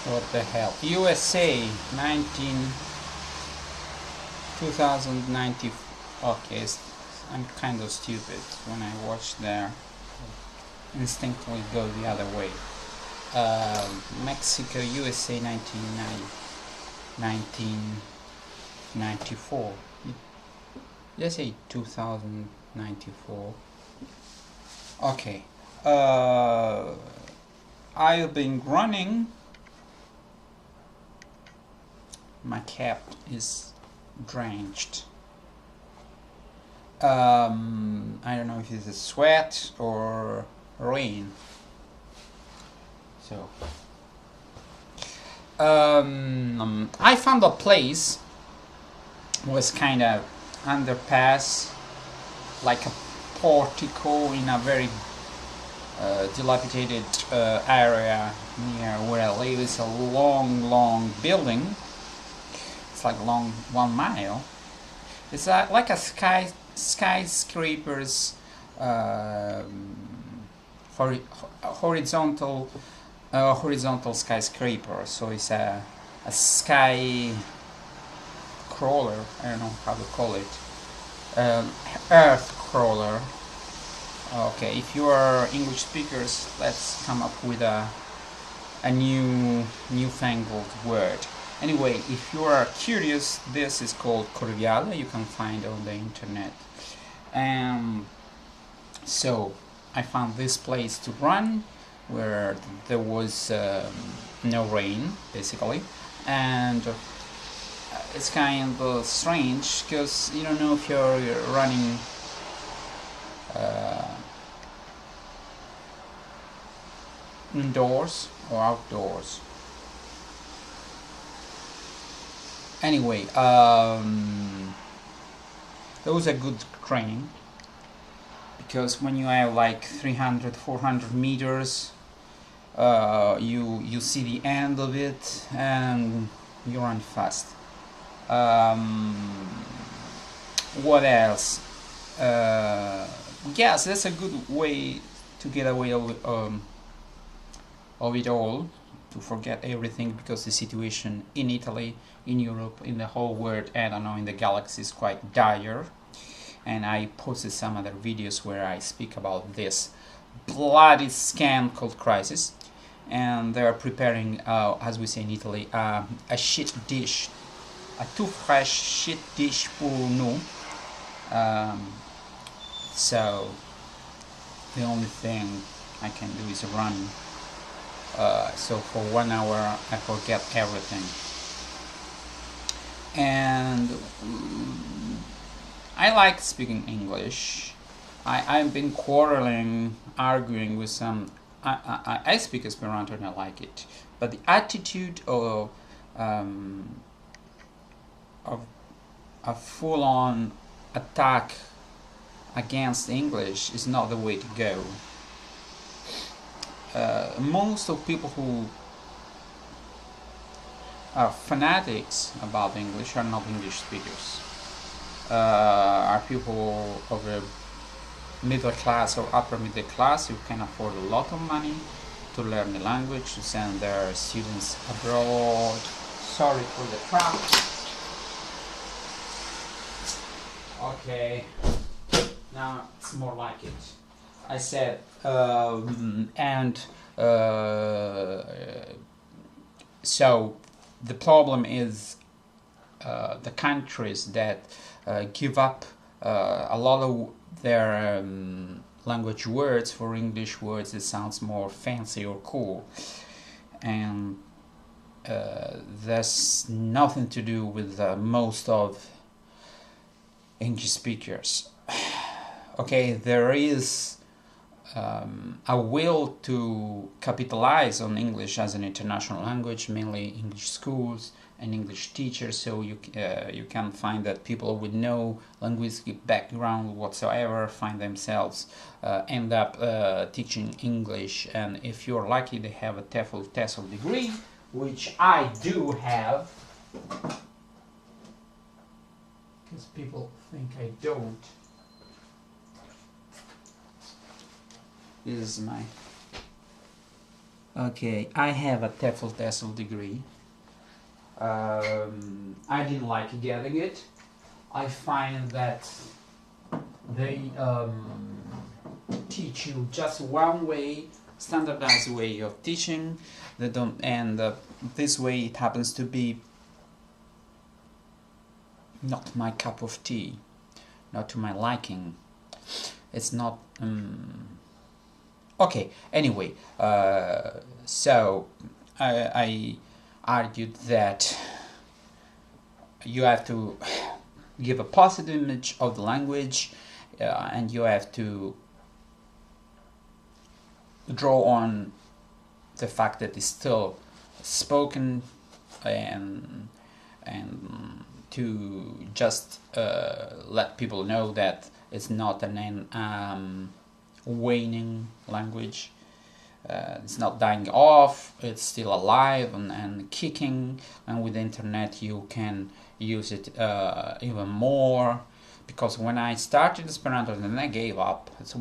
What the hell? USA 2090. Okay, I'm kind of stupid when I watch there. Instinctively go the other way. Mexico, USA 1994. Let's say 2094. Okay. I've been running. My cap is drenched. I don't know if it's a sweat or rain. So, I found a place. Was kind of underpass, like a portico in a very dilapidated area near where I live. It's a long building. It's like long 1 mile. It's like a skyscrapers, horizontal skyscraper. So it's a sky crawler. I don't know how to call it. Earth crawler. Okay, if you are English speakers, let's come up with a newfangled word. Anyway, if you are curious, this is called Corviale. You can find on the internet. So I found this place to run where there was no rain, basically, and it's kind of strange because you don't know if you're running indoors or outdoors. Anyway, that was a good training because when you have like 300-400 meters, you see the end of it and you run fast. What else? Yes, that's a good way to get away of it all, to forget everything, because the situation in Italy, in Europe, in the whole world, I don't know, in the galaxy is quite dire. And I posted some other videos where I speak about this bloody scam called crisis. And they're preparing, as we say in Italy, a shit dish, a too fresh shit dish pour nous. So the only thing I can do is run. So for 1 hour I forget everything. And I like speaking English. I've been arguing with some. I speak Esperanto and I like it, but the attitude of a full-on attack against English is not the way to go. Most of people who are fanatics about English are not English speakers. Are people of a middle class or upper middle class who can afford a lot of money to learn the language, to send their students abroad. Sorry for the traffic. Okay, now it's more like it. I said, so the problem is the countries that give up a lot of their language words for English words that sounds more fancy or cool, and there's nothing to do with most of English speakers. Okay, there is a will to capitalize on English as an international language, mainly English schools and English teachers. So you can find that people with no linguistic background whatsoever find themselves end up teaching English, and if you're lucky, they have a TEFL degree, which I do have, because people think I don't. This is my Okay, I have a TEFL degree. I didn't like getting it. I find that they teach you just one way, standardized way of teaching. They don't, and this way it happens to be not my cup of tea, not to my liking. It's not. Okay. Anyway, so I argued that you have to give a positive image of the language, and you have to draw on the fact that it's still spoken, and to just let people know that it's not an waning language. It's not dying off, it's still alive and kicking, and with the internet you can use it even more. Because when I started Esperanto and then I gave up, it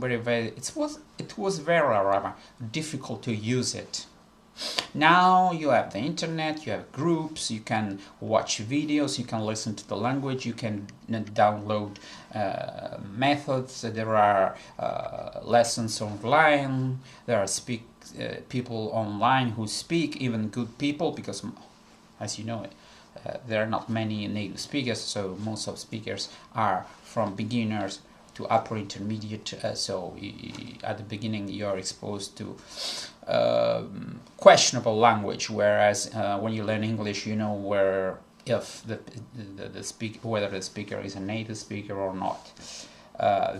was very difficult to use it. Now you have the internet, you have groups, you can watch videos, you can listen to the language, you can download methods, there are lessons online, there are people online who speak, even good people, because as you know, there are not many native speakers, so most of speakers are from beginners to upper intermediate, so at the beginning you're exposed to questionable language, whereas when you learn English you know where if whether the speaker is a native speaker or not.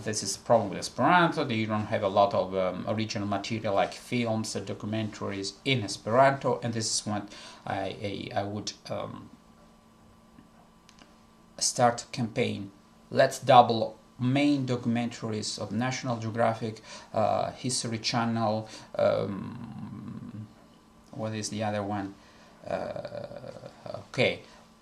This is the problem with Esperanto, that you don't have a lot of original material like films and documentaries in Esperanto, and this is what I would start a campaign. Let's double main documentaries of National Geographic, History Channel, what is the other one?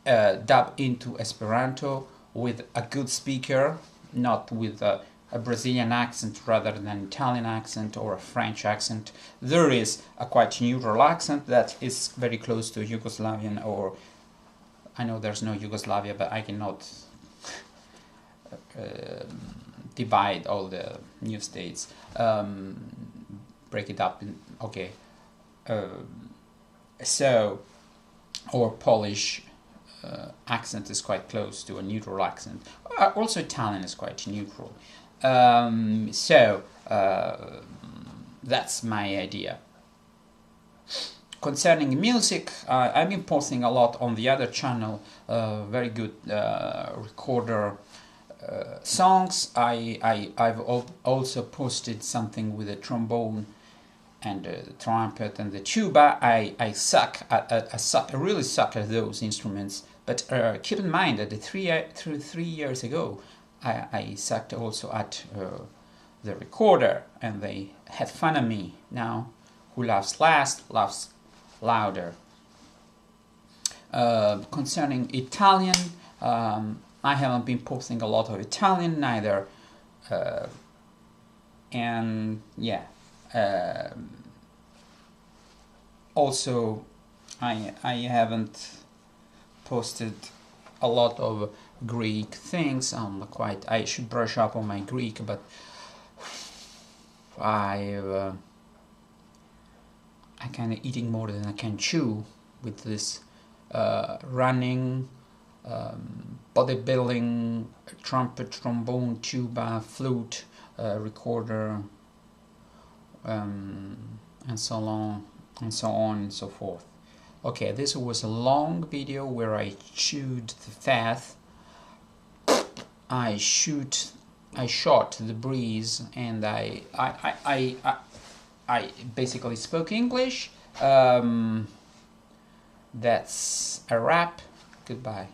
Dub into Esperanto with a good speaker, not with a Brazilian accent rather than an Italian accent or a French accent. There is a quite neutral accent that is very close to Yugoslavian, or I know there's no Yugoslavia, but I cannot divide all the new states, break it up in, okay, so, or Polish accent is quite close to a neutral accent. Also Italian is quite neutral. That's my idea. Concerning music, I've been posting a lot on the other channel, very good recorder songs. I've also posted something with a trombone and the trumpet and the tuba. I really suck at those instruments, but keep in mind that 3 years ago I sucked also at the recorder, and they had fun of me. Now who laughs last laughs louder. Concerning Italian, I haven't been posting a lot of Italian neither, and yeah, also I haven't posted a lot of Greek things. I should brush up on my Greek, but I'm kind of eating more than I can chew with this running, bodybuilding, trumpet, trombone, tuba, flute, recorder, and so on and so forth. Okay, this was a long video where I chewed the fat. I shot the breeze, and I basically spoke English. That's a wrap. Goodbye.